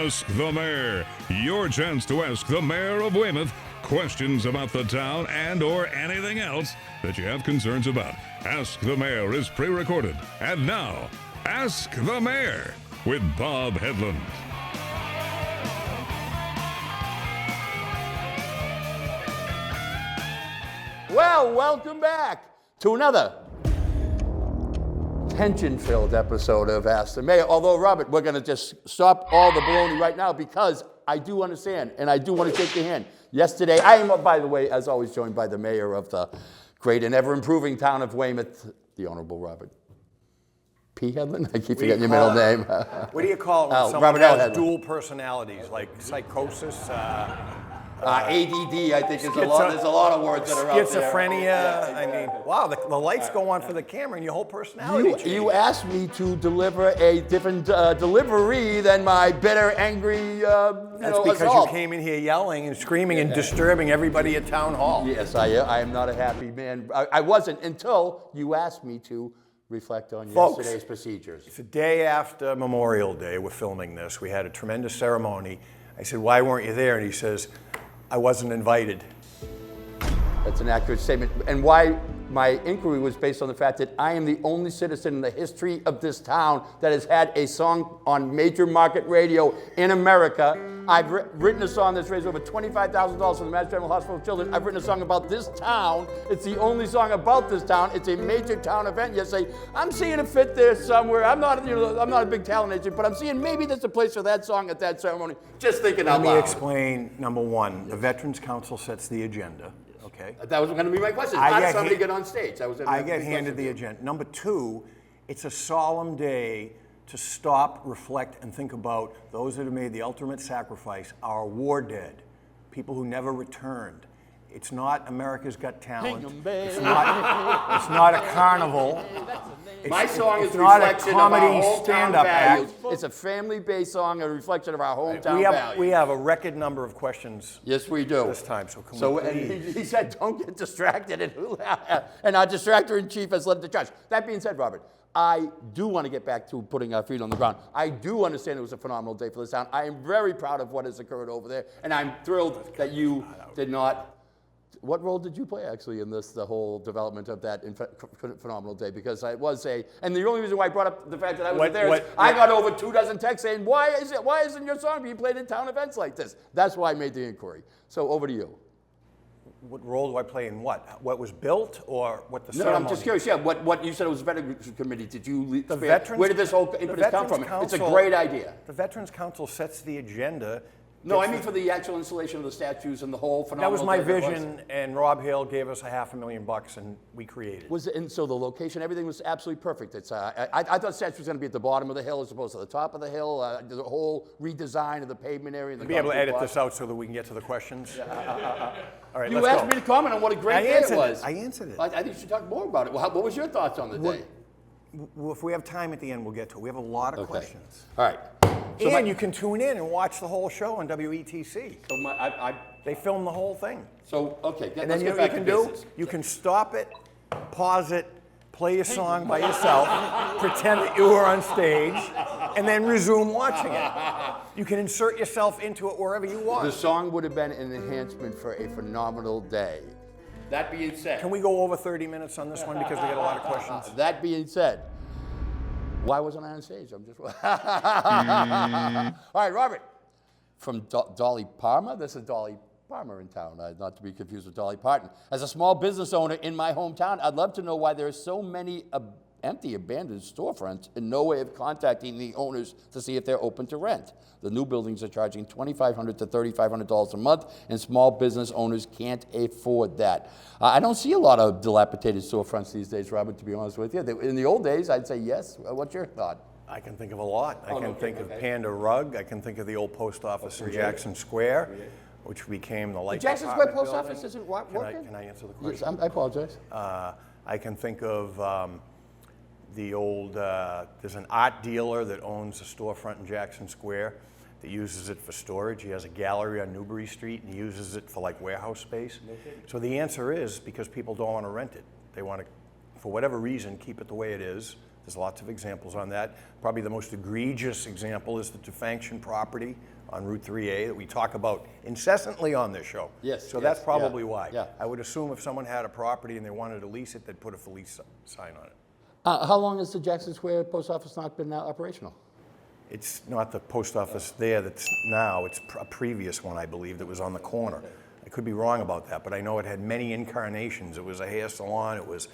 Ask the Mayor. Your chance to ask the Mayor of Weymouth questions about the town and or anything else that you have concerns about. Ask the Mayor is pre-recorded. And now, Ask the Mayor with Bob Hedlund. Well, welcome back to another tension-filled episode of Ask the Mayor. Although, Robert, we're going to just stop all the baloney right now because I do understand and I do want to shake your hand. Yesterday, I am, by the way, as always, joined by the mayor of the great and ever-improving town of Weymouth, the Honorable Robert P. Hedlund? I keep forgetting your middle name. What do you call it when someone has dual personalities, like psychosis? ADD, I think, is a lot. There's a lot of words that are out there. Schizophrenia. Yeah. I mean, wow, the lights go on for the camera and your whole personality. You asked me to deliver a different delivery than my bitter, angry, That's because assault. you came in here yelling and screaming and disturbing everybody at town hall. Yes, I am not a happy man. I wasn't until you asked me to reflect on yesterday's procedures. It's the day after Memorial Day. We're filming this. We had a tremendous ceremony. I said, "Why weren't you there?" And he says, "I wasn't invited." That's an accurate statement. And why my inquiry was based on the fact that I am the only citizen in the history of this town that has had a song on major market radio in America. I've written a song that's raised over $25,000 for the Mass General Hospital of Children. I've written a song about this town. It's the only song about this town. It's a major town event. You say, I'm seeing it fit there somewhere. I'm not a big talent agent, but I'm seeing maybe there's a place for that song at that ceremony. Just thinking out loud. Let me explain. Number one, the Veterans Council sets the agenda. Okay. That was going to be my question. How does somebody get on stage? I get handed the agenda. Number two, it's a solemn day to stop, reflect, and think about those that have made the ultimate sacrifice, our war dead, people who never returned. It's not America's Got Talent. It's not a carnival. My song is a not reflection a comedy of our hometown stand-up values. act. It's a family-based song, a reflection of our hometown values. We have a record number of questions. Yes, we do. This time, so can we please? And he said, don't get distracted, and our distractor-in-chief has led the charge. That being said, Robert, I do want to get back to putting our feet on the ground. I do understand it was a phenomenal day for this town. I am very proud of what has occurred over there, and I'm thrilled that you did not. What role did you play actually in the whole development of that phenomenal day? Because it was and the only reason why I brought up the fact that I was there is I got over 24 texts saying, why isn't your song being played in town events like this? That's why I made the inquiry. So over to you. What role do I play in what? What was built or what the ceremony? No, I'm just curious. Yeah, what you said it was a Veterans Committee. Did you where did this whole impetus come from? It's a great idea. The Veterans Council sets the agenda. No, I mean for the actual installation of the statues and the whole phenomenal. That was my vision, and Rob Hale gave us $500,000, and we created. And so the location, everything was absolutely perfect. It's I thought the statue was going to be at the bottom of the hill as opposed to the top of the hill. The whole redesign of the pavement area. And be able to edit this out so that we can get to the questions. All right, you asked me to comment on what a great day it was. I answered it. I think you should talk more about it. What was your thoughts on the day? Well, if we have time at the end, we'll get to it. We have a lot of questions. All right. So you can tune in and watch the whole show on WETC. So they film the whole thing. So, okay, and then you know what you can do? You can stop it, pause it, play your song by yourself, pretend that you were on stage, and then resume watching it. You can insert yourself into it wherever you want. The song would have been an enhancement for a phenomenal day. That being said. Can we go over 30 minutes on this one because we get a lot of questions? That being said, why wasn't I on stage? I'm just. All right, Robert. From Dolly Parma. This is Dolly Parma in town, not to be confused with Dolly Parton. As a small business owner in my hometown, I'd love to know why there are so many empty, abandoned storefronts and no way of contacting the owners to see if they're open to rent. The new buildings are charging $2,500 to $3,500 a month, and small business owners can't afford that. I don't see a lot of dilapidated storefronts these days, Robert, to be honest with you. In the old days, I'd say yes. What's your thought? I can think of a lot. I can think of Panda Rug. I can think of the old post office in Jackson Square, which became the light Jackson department Square post building. office isn't working? Can I answer the question? Yes, I apologize. I can think of the old, there's an art dealer that owns a storefront in Jackson Square that uses it for storage. He has a gallery on Newbury Street and he uses it for like warehouse space. So the answer is because people don't want to rent it. They want to, for whatever reason, keep it the way it is. There's lots of examples on that. Probably the most egregious example is the Defunction property on Route 3A that we talk about incessantly on this show. Yes, So yes, that's probably yeah, why. yeah. I would assume if someone had a property and they wanted to lease it, they'd put a for lease sign on it. How long has the Jackson Square post office not been operational? It's not the post office there that's now, it's a previous one, I believe, that was on the corner. I could be wrong about that, but I know it had many incarnations. It was a hair salon, it was,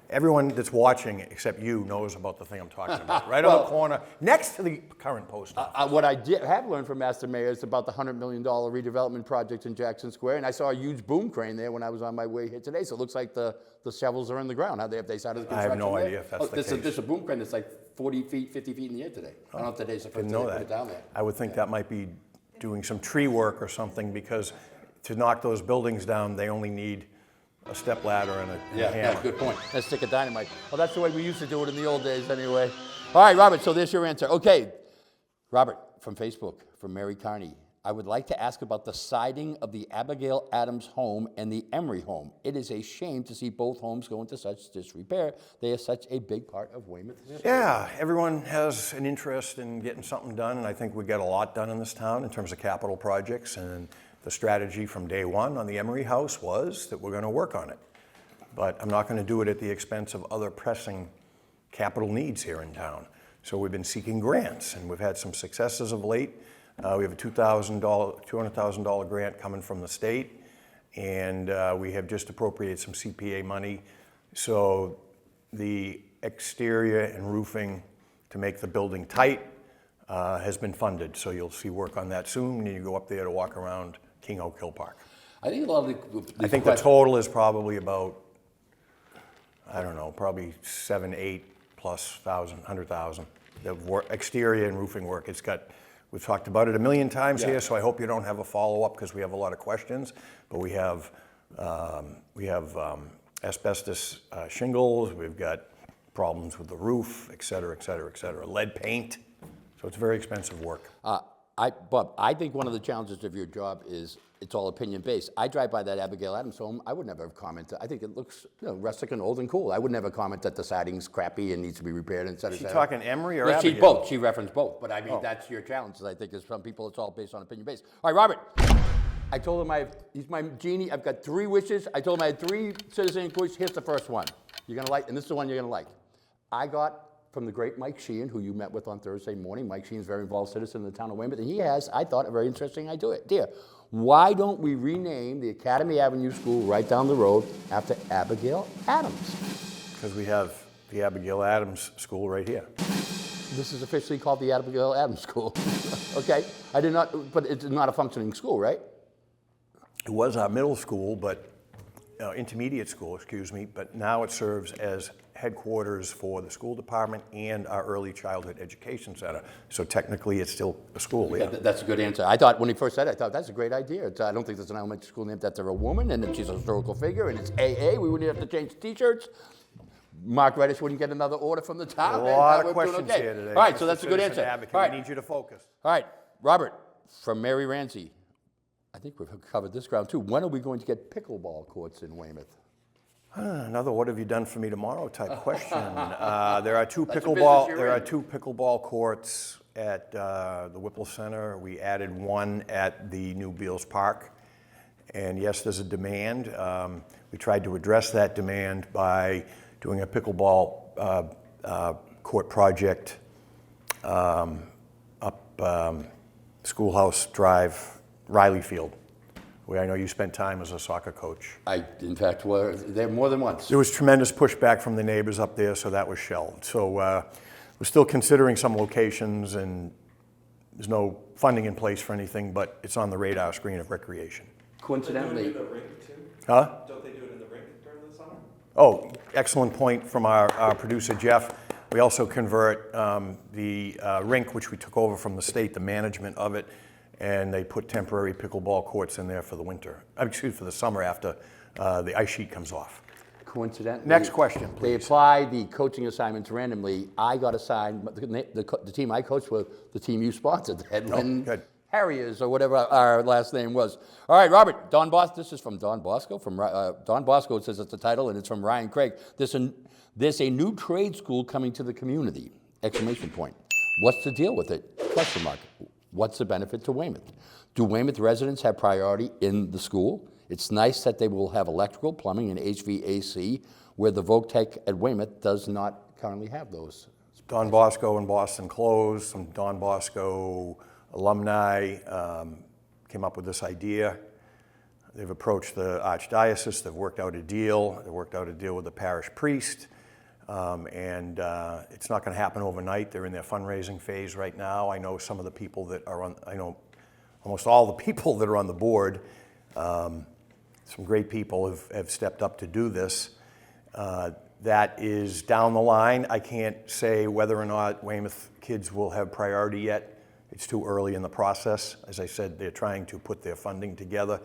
everyone that's watching, except you, knows about the thing I'm talking about. Right on the corner, next to the current post office. What I have learned from Master Mayor is about the $100 million redevelopment project in Jackson Square, and I saw a huge boom crane there when I was on my way here today, so it looks like the shovels are in the ground. Have they started the I have construction no there? idea if that's the case. There's a boom crane that's like 40 feet, 50 feet in the air today. I don't know if today's the first Didn't day know they put that. it down there. I would think that might be doing some tree work or something, because to knock those buildings down, they only need a step ladder and a hammer. Yeah, good point. Let's stick a dynamite. Well, that's the way we used to do it in the old days anyway. All right, Robert, so there's your answer. Okay, Robert from Facebook, from Mary Carney. I would like to ask about the siding of the Abigail Adams home and the Emery home. It is a shame to see both homes go into such disrepair. They are such a big part of Weymouth history. Yeah, everyone has an interest in getting something done, and I think we got a lot done in this town in terms of capital projects, and the strategy from day one on the Emery house was that we're going to work on it. But I'm not going to do it at the expense of other pressing capital needs here in town. So we've been seeking grants, and we've had some successes of late. We have a $200,000 grant coming from the state, and we have just appropriated some CPA money. So the exterior and roofing to make the building tight has been funded. So you'll see work on that soon, and you go up there to walk around King Oak Hill Park. I think a lot of I think the total is probably about, I don't know, probably 7, 8 plus thousand, 100,000. The exterior and roofing work, it's got, we've talked about it a million times here, so I hope you don't have a follow-up because we have a lot of questions. But we have asbestos shingles, we've got problems with the roof, et cetera, et cetera, et cetera. Lead paint, so it's very expensive work. Bob, I think one of the challenges of your job is it's all opinion-based. I drive by that Abigail Adams home, I would never have commented. I think it looks rustic and old and cool. I would never comment that the siding's crappy and needs to be repaired, et cetera, Is she talking Emery or no, Abigail? She both. She referenced both. But I mean, that's your challenge. I think is some people, it's all based on opinion-based. All right, Robert. I told him he's my genie. I've got 3 wishes. I told him I had 3 citizen inquiries. Here's the first one. You're going to like, and this is the one you're going to like. I got from the great Mike Sheehan, who you met with on Thursday morning. Mike Sheehan's a very involved citizen in the town of Weymouth, and he has, I thought, a very interesting idea. Why don't we rename the Academy Avenue School right down the road after Abigail Adams? Because we have the Abigail Adams School right here. This is officially called the Abigail Adams School. Okay, I did not, but it's not a functioning school, right? It was our middle school, but intermediate school, excuse me, but now it serves as headquarters for the school department and our early childhood education center. So technically, it's still a school. Yeah. That's a good answer. I thought when he first said it, I thought that's a great idea. I don't think there's an elementary school named after a woman, and that she's a historical figure, and it's AA. We wouldn't have to change T-shirts. Mark Reddish wouldn't get another order from the town. A lot of questions here today. All right, so that's a good Citizen answer. Advocate, All right. we need you to focus. All right, Robert from Mary Ramsey. I think we've covered this ground too. When are we going to get pickleball courts in Weymouth? Another "what have you done for me tomorrow" type question. There are 2 That's a business you're in. 2 pickleball courts at the Whipple Center. We added 1 at the new Beals Park. And yes, there's a demand. We tried to address that demand by doing a pickleball court project up Schoolhouse Drive, Riley Field, where I know you spent time as a soccer coach. I, in fact, were there more than once. There was tremendous pushback from the neighbors up there, so that was shelved. So we're still considering some locations, and there's no funding in place for anything, but it's on the radar screen of recreation. Coincidentally, Don't they do it in the rink too? Huh? Don't they do it in the rink during the summer? Oh, excellent point from our producer, Jeff. We also convert the rink, which we took over from the state, the management of it, and they put temporary pickleball courts in there for the winter. For the summer after the ice sheet comes off. coincidentally. Next question, They please. apply the coaching assignments randomly. I got assigned, the team I coached with, the team you sponsored, the Hedlund good. Harriers, or whatever our last name was. All right, Robert, Don Bosco, this is from Don Bosco. Don Bosco, it says it's the title, and it's from Ryan Craig. There's a new trade school coming to the community, exclamation point. What's the deal with it? Question mark. What's the benefit to Weymouth? Do Weymouth residents have priority in the school? It's nice that they will have electrical, plumbing, and HVAC, where the Voctech at Weymouth does not currently have those. Don Bosco in Boston closed. Some Don Bosco alumni came up with this idea. They've approached the Archdiocese. They've worked out a deal. They worked out a deal with the parish priest. And it's not going to happen overnight. They're in their fundraising phase right now. I know some of the people that are on, I know almost all the people that are on the board. Some great people have stepped up to do this. That is down the line. I can't say whether or not Weymouth kids will have priority yet. It's too early in the process. As I said, they're trying to put their funding together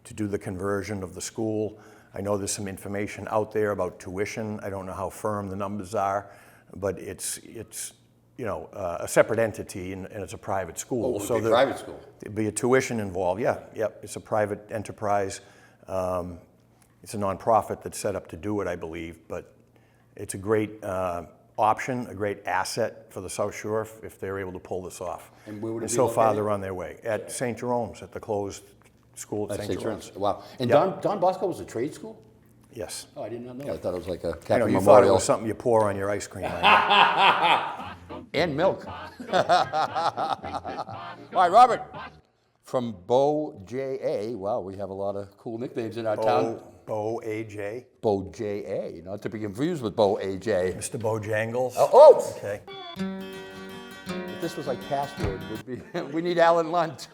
to do the conversion of the school. I know there's some information out there about tuition. I don't know how firm the numbers are, but it's you know, a separate entity and it's a private school. Oh, it would be a private school? There'd be a tuition involved, yeah. It's a private enterprise. It's a nonprofit that's set up to do it, I believe, but it's a great option, a great asset for the South Shore if they're able to pull this off. And where would it be so far located? they're on their way. At St. Jerome's, at the closed school at St. Jerome's. Wow. And Yep. Don Bosco was a trade school? Yes. Oh, I did not know. I thought it was like a I know, Captain you thought it Memorial. was something you pour on your ice cream. Right? And milk. All right, Robert. From Bo J.A. Wow, we have a lot of cool nicknames in our town. Bo A.J. Bo J.A. Not to be confused with Bo A.J. Mr. Bojangles. Oh! Okay. If this was like password, we need Alan Lunt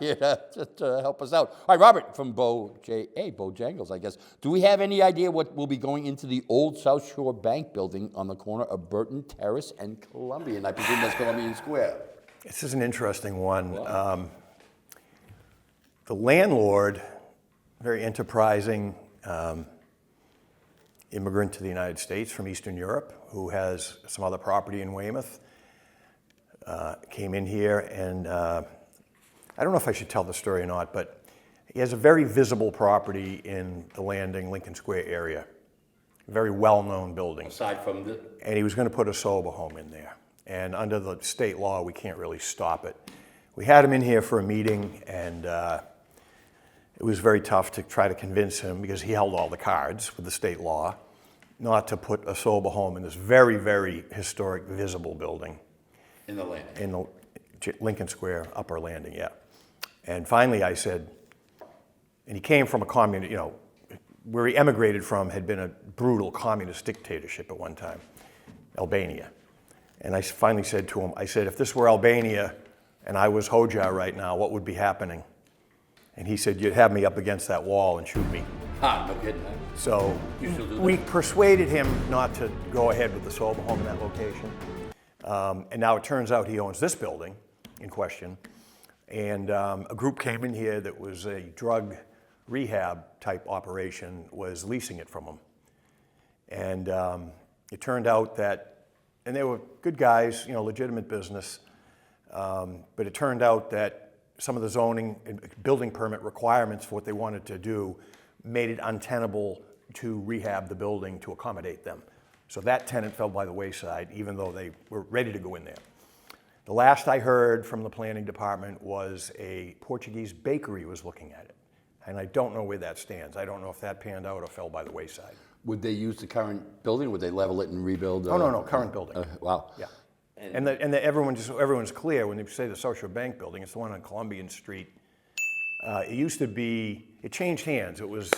here to help us out. All right, Robert, from Bo J.A. Bojangles, I guess. Do we have any idea what will be going into the old Southshore Bank building on the corner of Burton Terrace and Columbian? I presume that's Columbian Square. This is an interesting one. The landlord, very enterprising immigrant to the United States from Eastern Europe, who has some other property in Weymouth, came in here and I don't know if I should tell the story or not, but he has a very visible property in the Landing, Lincoln Square area. Very well-known building. Aside from the... And he was going to put a sober home in there. And under the state law, we can't really stop it. We had him in here for a meeting, and it was very tough to try to convince him, because he held all the cards with the state law, not to put a sober home in this very, very historic, visible building. In the Landing. In the Lincoln Square upper landing, yeah. And finally I said, and he came from a communist, you know, where he emigrated from had been a brutal communist dictatorship at one time, Albania. And I finally said to him, I said, if this were Albania and I was Hojar right now, what would be happening? And he said, you'd have me up against that wall and shoot me. Ah, no kidding. So You still do we that? persuaded him not to go ahead with the sober home in that location. And now it turns out he owns this building in question. And a group came in here that was a drug rehab type operation, was leasing it from him. And it turned out that, and they were good guys, you know, legitimate business, but it turned out that some of the zoning and building permit requirements for what they wanted to do made it untenable to rehab the building to accommodate them. So that tenant fell by the wayside, even though they were ready to go in there. The last I heard from the planning department was a Portuguese bakery was looking at it. And I don't know where that stands. I don't know if that panned out or fell by the wayside. Would they use the current building? Would they level it and rebuild? Oh, no, current building. Wow. Yeah. And everyone's clear when they say the Southshore Bank building, it's the one on Columbian Street. It used to be, it changed hands. It was,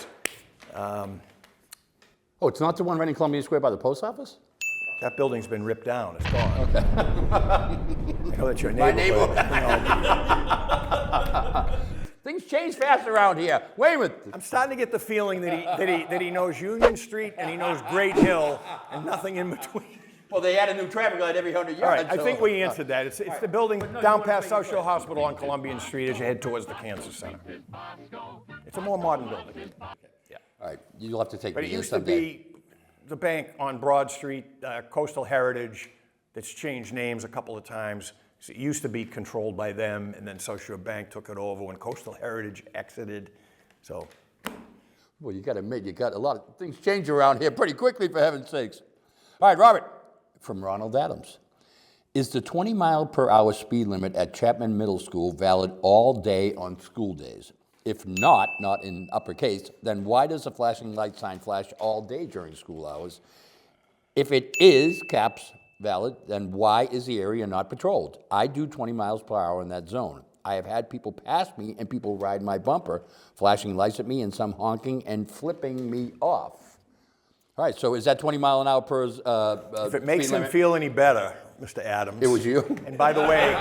Oh, it's not the one right in Columbian Square by the post office? that building's been ripped down. It's gone. Okay. I know that's your My neighborhood. Things change fast around here. Weymouth. I'm starting to get the feeling that he knows Union Street and he knows Great Hill and nothing in between. Well, they add a new traffic light every 100 yards. All right, I so- think we answered that. It's the building down past South Shore Hospital on Columbian Street as you head towards the cancer center. It's a more modern building. Yeah. All right, you'll have to take But me it in used to someday. be the bank on Broad Street, Coastal Heritage, that's changed names a couple of times. So it used to be controlled by them, and then Southshore Bank took it over when Coastal Heritage exited. So Well, you got to admit, you got a lot of things change around here pretty quickly, for heaven's sakes. All right, Robert, from Ronald Adams. Is the 20-mile-per-hour speed limit at Chapman Middle School valid all day on school days? If not in uppercase, then why does the flashing light sign flash all day during school hours? If it is caps valid, then why is the area not patrolled? I do 20 miles per hour in that zone. I have had people pass me and people ride my bumper, flashing lights at me and some honking and flipping me off. All right, so is that 20 mile an hour per If it makes him feel any better, Mr. Adams. It was you? And by the way,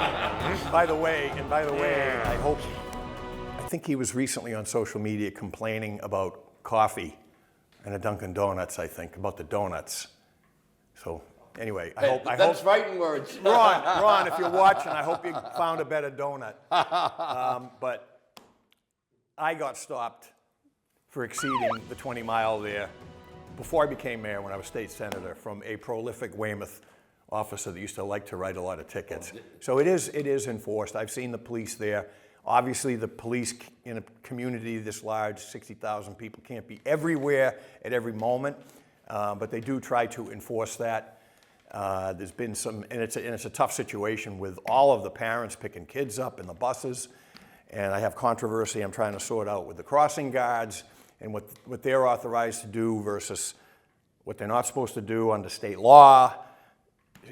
I think he was recently on social media complaining about coffee and a Dunkin' Donuts, I think, about the donuts. So anyway, I hope. That's fighting words. Ron, if you're watching, I hope you found a better donut. But I got stopped for exceeding the 20 mile there before I became mayor when I was state senator from a prolific Weymouth officer that used to like to write a lot of tickets. So it is enforced. I've seen the police there. Obviously, the police in a community this large, 60,000 people, can't be everywhere at every moment, but they do try to enforce that. There's been some, and it's a tough situation with all of the parents picking kids up in the buses, and I have controversy I'm trying to sort out with the crossing guards and what they're authorized to do versus what they're not supposed to do under state law.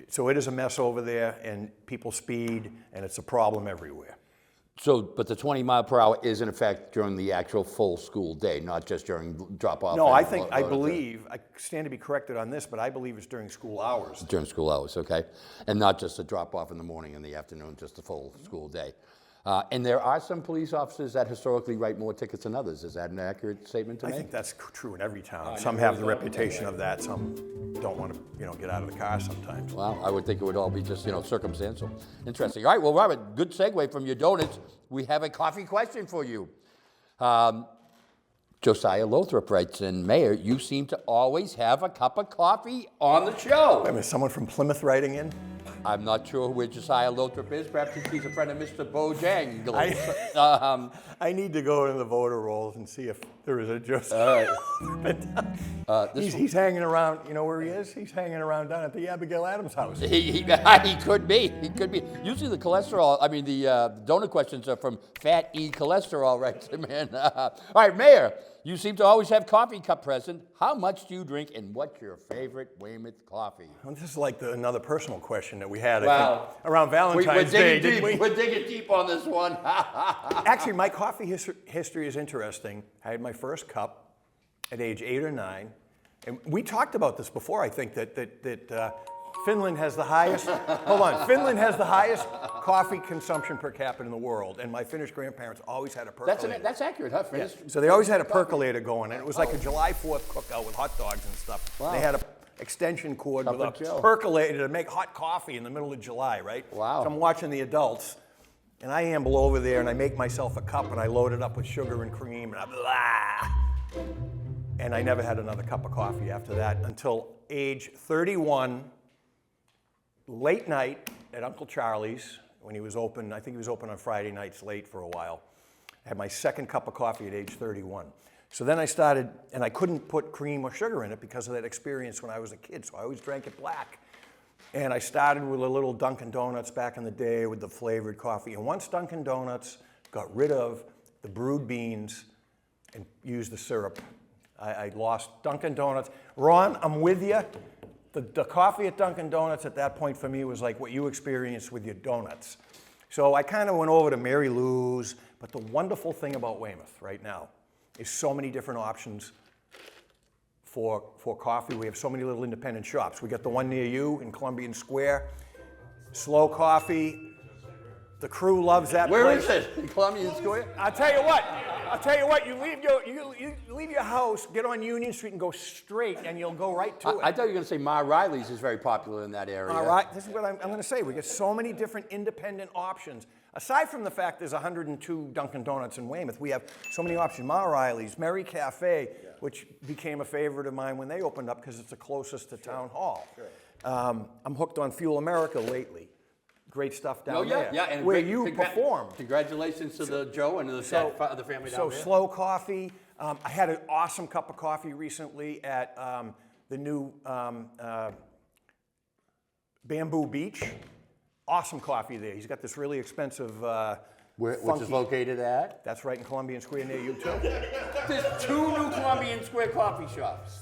So it is a mess over there, and people speed, and it's a problem everywhere. So, but the 20 mile per hour is in effect during the actual full school day, not just during drop off? No, I stand to be corrected on this, but I believe it's during school hours. During school hours, okay. And not just a drop off in the morning and the afternoon, just the full school day. And there are some police officers that historically write more tickets than others. Is that an accurate statement to make? I think that's true in every town. Some have the reputation of that. Some don't want to, get out of the car sometimes. Well, I would think it would all be just, circumstantial. Interesting. All right, well, Robert, good segue from your donuts. We have a coffee question for you. Josiah Lothrop writes in, Mayor, you seem to always have a cup of coffee on the show. Wait a minute, someone from Plymouth writing in? I'm not sure where Josiah Lothrop is. Perhaps he's a friend of Mr. Bojangles. I need to go to the voter rolls and see if there is a Josiah. He's hanging around. You know where he is? He's hanging around down at the Abigail Adams house. He could be. He could be. Usually the donut questions are from Fat E Cholesterol, right, man? All right, Mayor, you seem to always have coffee cup present. How much do you drink, and what's your favorite Weymouth coffee? Well, this is like another personal question that we had around Valentine's Day, didn't we? We're digging deep on this one. Actually, my coffee history is interesting. I had my first cup at age 8 or 9. And we talked about this before, I think, that Finland has the highest, Finland has the highest coffee consumption per capita in the world. And my Finnish grandparents always had a percolator. That's accurate, huh? Yeah. So they always had a percolator going, and it was like a July 4th cookout with hot dogs and stuff. Wow. They had an extension cord with a percolator to make hot coffee in the middle of July, right? Wow. So I'm watching the adults, and I amble over there, and I make myself a cup, and I load it up with sugar and cream, and I never had another cup of coffee after that until age 31, late night at Uncle Charlie's when he was open. I think he was open on Friday nights late for a while. I had my second cup of coffee at age 31. So then I started, and I couldn't put cream or sugar in it because of that experience when I was a kid, so I always drank it black. And I started with a little Dunkin' Donuts back in the day with the flavored coffee. And once Dunkin' Donuts got rid of the brewed beans and used the syrup, I lost Dunkin' Donuts. Ron, I'm with you. The coffee at Dunkin' Donuts at that point for me was like what you experienced with your donuts. So I kind of went over to Mary Lou's, but the wonderful thing about Weymouth right now is so many different options for coffee. We have so many little independent shops. We got the one near you in Columbian Square, Slow Coffee. The crew loves that place. Where is it? In Columbian Square? I'll tell you what. You leave your house, get on Union Street, and go straight, and you'll go right to it. I thought you were going to say Ma Riley's is very popular in that area. All right, this is what I'm going to say. We get so many different independent options. Aside from the fact there's 102 Dunkin' Donuts in Weymouth, we have so many options. Ma Riley's, Mary Cafe, which became a favorite of mine when they opened up because it's the closest to Town Hall. Sure. I'm hooked on Fuel America lately. Great stuff down there. Yeah, and where you perform. Congratulations to the Joe and to the family down there. So Slow Coffee. I had an awesome cup of coffee recently at the new Bamboo Beach, awesome coffee there. He's got this really expensive, Which funky. is located at? That's right in Columbian Square near you too. There's 2 new Columbian Square coffee shops.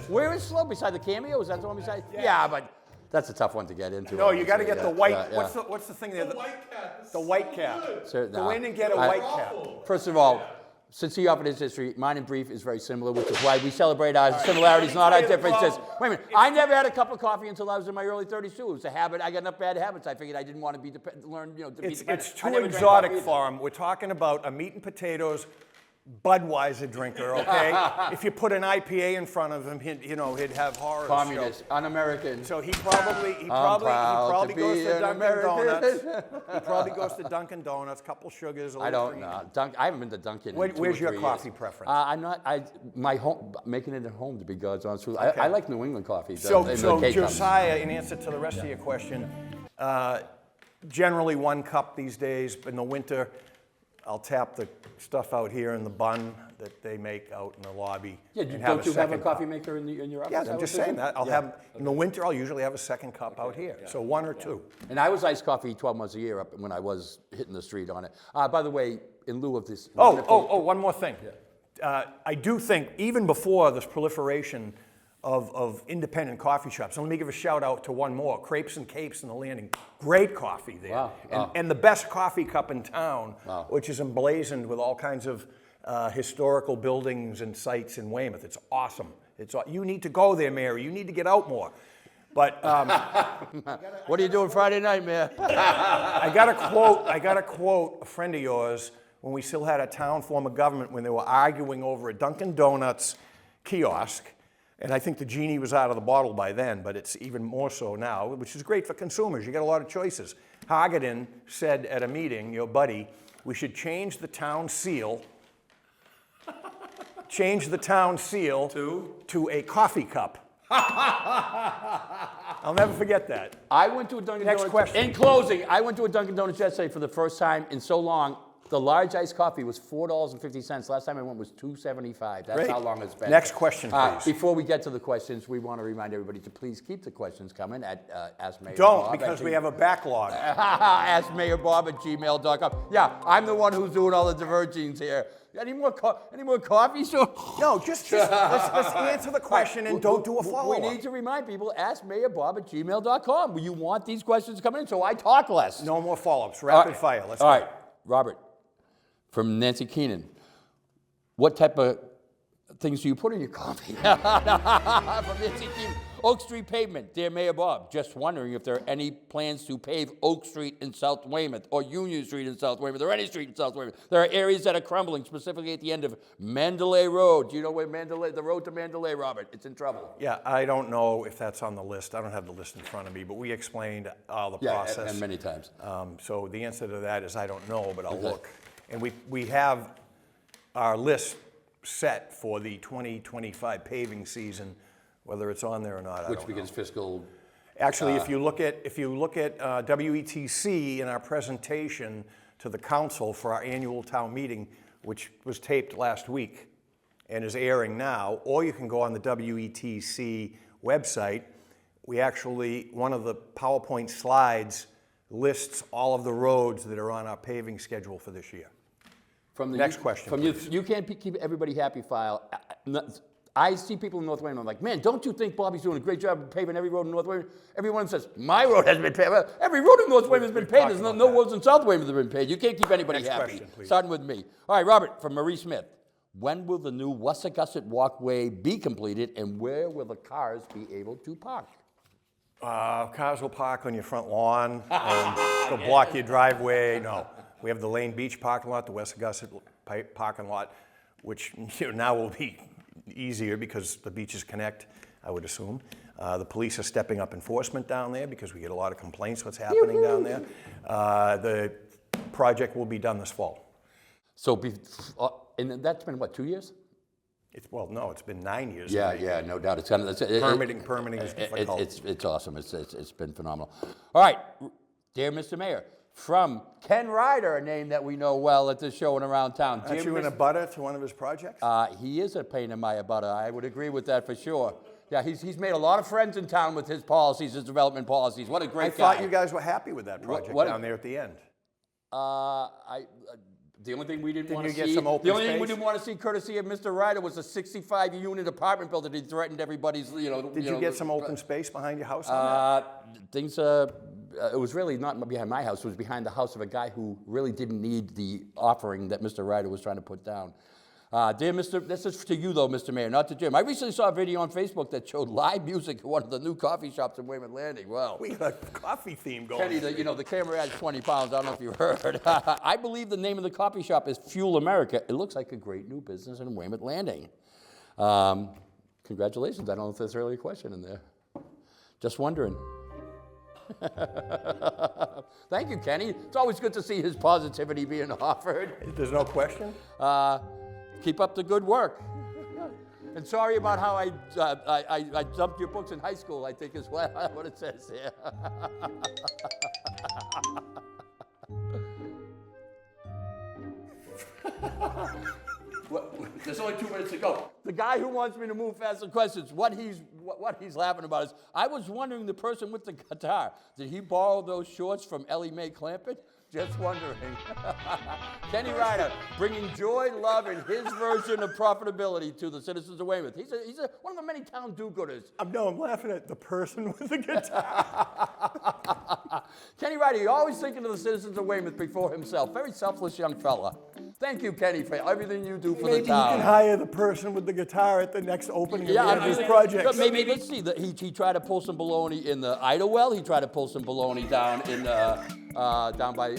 Where is Slow? Beside the Cameo? Is that the one beside? Yeah, but that's a tough one to get into. No, you got to get the white. Yeah, yeah. What's the thing there? The white cap. The white cap. Sir, Go no. in and get a white cap. First of all, since he offered his history, mine in brief is very similar, which is why we celebrate our similarities, not our differences. Wait a minute. I never had a cup of coffee until I was in my early 30s, too. It was a habit. I got enough bad habits. I figured I didn't want to be learn, to be dependent. It's I too never drank exotic coffee for him. We're talking about a meat and potatoes Budweiser drinker, okay? If you put an IPA in front of him, he'd have horror. Communist, un-American. So he probably proud to goes be to an Dunkin' American. Donuts. He probably goes to Dunkin' Donuts, couple sugars, a I little don't cream. know. I haven't been to Dunkin' in 2 or Where's your 3 coffee years. preference? I'm not. My home, making it at home, to be God's honest truth. I like New England coffee. So in the K-Cups. Josiah, in answer to the rest of your question, generally 1 cup these days. In the winter, I'll tap the stuff out here in the bun that they make out in the lobby. Yeah, and don't you have a second coffee cup. maker in your office? Yeah, Is that I'm what just you're saying that. I'll Yeah. have, in the winter, I'll usually have a second cup out here. So 1 or 2. And I was iced coffee 12 months a year up when I was hitting the street on it. By the way, in lieu of this. One more thing. I do think, even before this proliferation of independent coffee shops, and let me give a shout out to one more, Crepes and Capes in the Landing. Great coffee there. Wow. And the best coffee cup in town, Wow. which is emblazoned with all kinds of historical buildings and sites in Weymouth. It's awesome. You need to go there, Mary. You need to get out more. But What are you doing Friday night, man? I got to quote a friend of yours when we still had a town form of government when they were arguing over a Dunkin' Donuts kiosk. And I think the genie was out of the bottle by then, but it's even more so now, which is great for consumers. You get a lot of choices. Hagedorn said at a meeting, your buddy, we should change the town seal to a coffee cup. I'll never forget that. I went to a Dunkin' Next Donuts. question. In closing, I went to a Dunkin' Donuts yesterday for the first time in so long. The large iced coffee was $4.50. Last time I went was $2.75. That's Great. how long it's been. Next question, please. Before we get to the questions, we want to remind everybody to please keep the questions coming at Ask Mayor Don't, Bob because at we have a backlog. AskMayorBob@gmail.com. Yeah, I'm the one who's doing all the divergings here. Any more coffee? Sure. No, just let's answer the question and don't do a follow-up. We need to remind people, AskMayorBob@gmail.com. You want these questions coming in, so I talk less. No more follow-ups. Rapid fire. Let's All go. right, Robert, from Nancy Keenan. What type of things do you put in your coffee? From Nancy Keenan. Oak Street pavement. Dear Mayor Bob, just wondering if there are any plans to pave Oak Street in South Weymouth or Union Street in South Weymouth or any street in South Weymouth. There are areas that are crumbling, specifically at the end of Mandalay Road. Do you know where the road to Mandalay, Robert? It's in trouble. Yeah, I don't know if that's on the list. I don't have the list in front of me, but we explained all the process. And many times. So the answer to that is I don't know, but I'll look. And we have our list set for the 2025 paving season, whether it's on there or not. Which begins fiscal. Actually, if you look at WETC in our presentation to the council for our annual town meeting, which was taped last week and is airing now, or you can go on the WETC website. We actually, one of the PowerPoint slides lists all of the roads that are on our paving schedule for this year. Next question, From please. you can't keep everybody happy file. I see people in North Weymouth, I'm like, man, don't you think Bobby's doing a great job of paving every road in North Weymouth? Everyone says, my road hasn't been paved. Every road in North Weymouth has been paved. There's no roads in South Weymouth that have been paved. You can't keep anybody Next happy. question, please. Starting with me. All right, Robert, from Marie Smith. When will the new Wessagusset walkway be completed, and where will the cars be able to park? Cars will park on your front lawn, they'll block your driveway. No, we have the Lane Beach parking lot, the Wessagusset parking lot, which now will be easier because the beaches connect, I would assume. The police are stepping up enforcement down there because we get a lot of complaints what's happening down there. The project will be done this fall. So, and that's been what, 2 years? No, it's been 9 years. Yeah, no doubt. It's Permitting is difficult. It's awesome. It's been phenomenal. All right, dear Mr. Mayor, from Ken Ryder, a name that we know well at this show and around town. Aren't you in a butter to one of his projects? He is a pain in my butter. I would agree with that for sure. Yeah, he's made a lot of friends in town with his policies, his development policies. What a great I guy. thought you guys were happy with that project down there at the end. The only thing we didn't Didn't want to you get see, some open the only thing we space? didn't want to see, courtesy of Mr. Ryder, was a 65-unit apartment building that he threatened everybody's, Did you get some open space behind your house on that? Things, it was really not behind my house. It was behind the house of a guy who really didn't need the offering that Mr. Ryder was trying to put down. Dear Mr., this is to you though, Mr. Mayor, not to Jim. I recently saw a video on Facebook that showed live music at one of the new coffee shops in Weymouth Landing. Wow. We got a coffee theme going. Kenny, the camera adds 20 pounds. I don't know if you heard. I believe the name of the coffee shop is Fuel America. It looks like a great new business in Weymouth Landing. Congratulations. I don't know if there's really a question in there. Just wondering. Thank you, Kenny. It's always good to see his positivity being offered. There's no question? Keep up the good work. And sorry about how I dumped your books in high school, I think is what it says here. There's only 2 minutes to go. The guy who wants me to move fast on questions, what he's laughing about is, I was wondering, the person with the guitar, did he borrow those shorts from Ellie Mae Clampett? Just wondering. Kenny Ryder, bringing joy, love, and his version of profitability to the citizens of Weymouth. He's one of the many town do-gooders. I'm laughing at the person with the guitar. Kenny Ryder, you're always thinking of the citizens of Weymouth before himself. Very selfless young fella. Thank you, Kenny, for everything you do for Maybe the town. you can hire the person with the guitar at the next opening of one of his projects. Maybe let's see. He tried to pull some baloney in the Idlewell. He tried to pull some baloney down in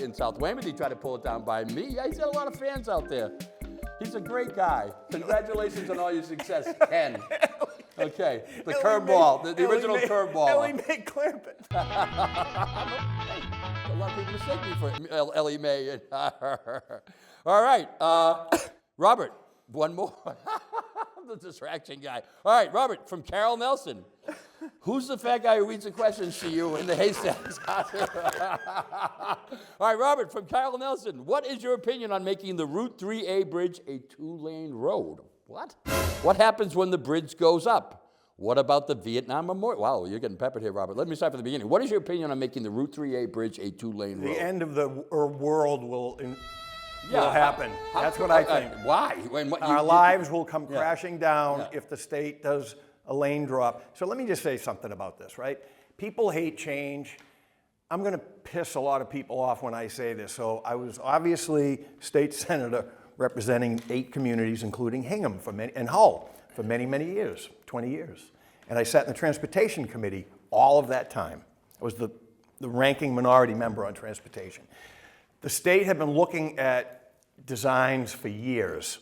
in South Weymouth. He tried to pull it down by me. Yeah, he's got a lot of fans out there. He's a great guy. Congratulations on all your success, Ken. Okay, the curveball, the original curveball. Ellie Mae Clampett. A lot of people mistake me for Ellie Mae. All right, Robert, one more. I'm the distraction guy. All right, Robert, from Carol Nelson. Who's the fat guy who reads the questions to you in the haystacks? All right, Robert, from Carol Nelson. What is your opinion on making the Route 3A bridge a 2-lane road? What? What happens when the bridge goes up? What about the Vietnam Memorial? Wow, you're getting peppered here, Robert. Let me start from the beginning. What is your opinion on making the Route 3A bridge a 2-lane road? The end of the world will happen. That's what I think. Why? Our lives will come crashing down if the state does a lane drop. So let me just say something about this, right? People hate change. I'm going to piss a lot of people off when I say this. So I was obviously state senator representing 8 communities, including Hingham and Hull for many, many years, 20 years. And I sat in the transportation committee all of that time. I was the ranking minority member on transportation. The state had been looking at designs for years,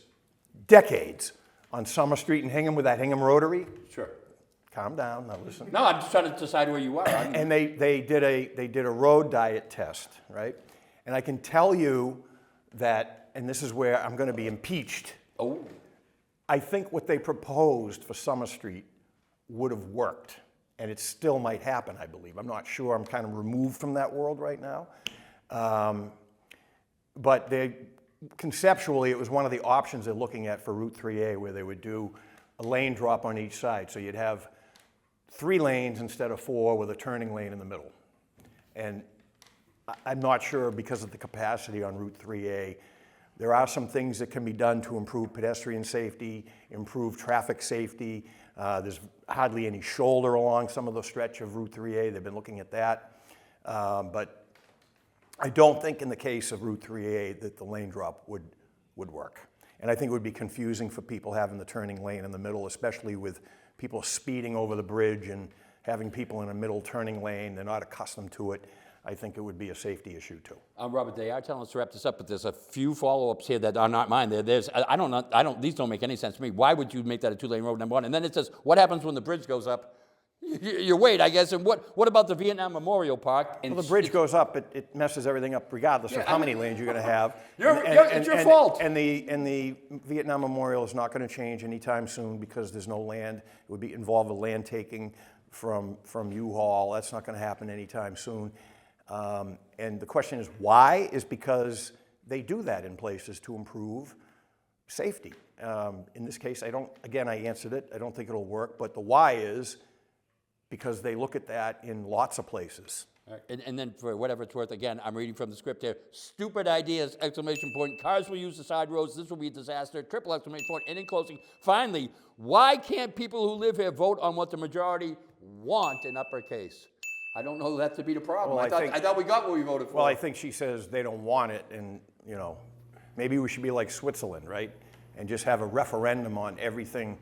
decades, on Summer Street in Hingham with that Hingham Rotary. Sure. Calm down, now listen. No, I'm just trying to decide where you are. And they did a road diet test, right? And I can tell you that, and this is where I'm going to be impeached. Oh. I think what they proposed for Summer Street would have worked, and it still might happen, I believe. I'm not sure. I'm kind of removed from that world right now. But conceptually, it was one of the options they're looking at for Route 3A, where they would do a lane drop on each side. So you'd have 3 lanes instead of 4 with a turning lane in the middle. And I'm not sure, because of the capacity on Route 3A, there are some things that can be done to improve pedestrian safety, improve traffic safety. There's hardly any shoulder along some of the stretch of Route 3A. They've been looking at that. But I don't think in the case of Route 3A that the lane drop would work. And I think it would be confusing for people having the turning lane in the middle, especially with people speeding over the bridge and having people in a middle turning lane. They're not accustomed to it. I think it would be a safety issue too. Robert, they are telling us to wrap this up, but there's a few follow-ups here that are not mine. These don't make any sense to me. Why would you make that a 2-lane road, number one? And then it says, what happens when the bridge goes up? You wait, I guess. And what about the Vietnam Memorial Park? Well, the bridge goes up, it messes everything up regardless of how many lanes you're going to have. It's your fault. And the Vietnam Memorial is not going to change anytime soon because there's no land. It would involve a land taking from U-Haul. That's not going to happen anytime soon. And the question is why? Is because they do that in places to improve safety. In this case, I answered it. I don't think it'll work, but the why is because they look at that in lots of places. All right, and then for whatever it's worth, again, I'm reading from the script here. Stupid ideas, exclamation point. Cars will use the side roads. This will be a disaster. Triple exclamation point. And in closing, finally, why can't people who live here vote on what the majority want in uppercase? I don't know that to be the problem. Well, I thought we got what we voted for. Well, I think she says they don't want it, and maybe we should be like Switzerland, right? And just have a referendum on everything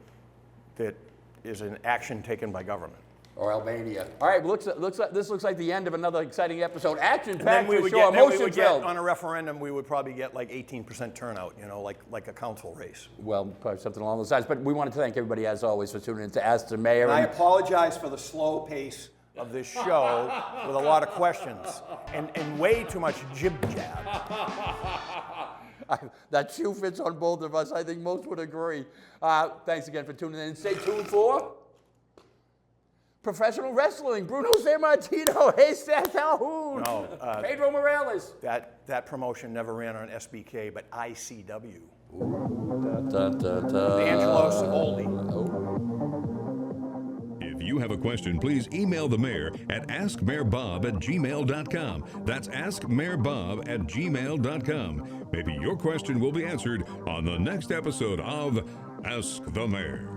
that is an action taken by government. Or Albania. All right, this looks like the end of another exciting episode. Action And packed then we for would sure. get, then we Emotion would get, filled. on a referendum, we would probably get like 18% turnout, like a council race. Well, probably something along those lines. But we wanted to thank everybody, as always, for tuning in to Ask the Mayor. And I apologize for the slow pace of this show with a lot of questions and way too much jib-jab. That shoe fits on both of us. I think most would agree. Thanks again for tuning in. And stay tuned for professional wrestling. Bruno Sammartino, Haystack Calhoun, No, Pedro Morales. That promotion never ran on SBK, but ICW. Da. Angelo Savoldi. If you have a question, please email the mayor at askmayorbob@gmail.com. That's askmayorbob@gmail.com. Maybe your question will be answered on the next episode of Ask the Mayor.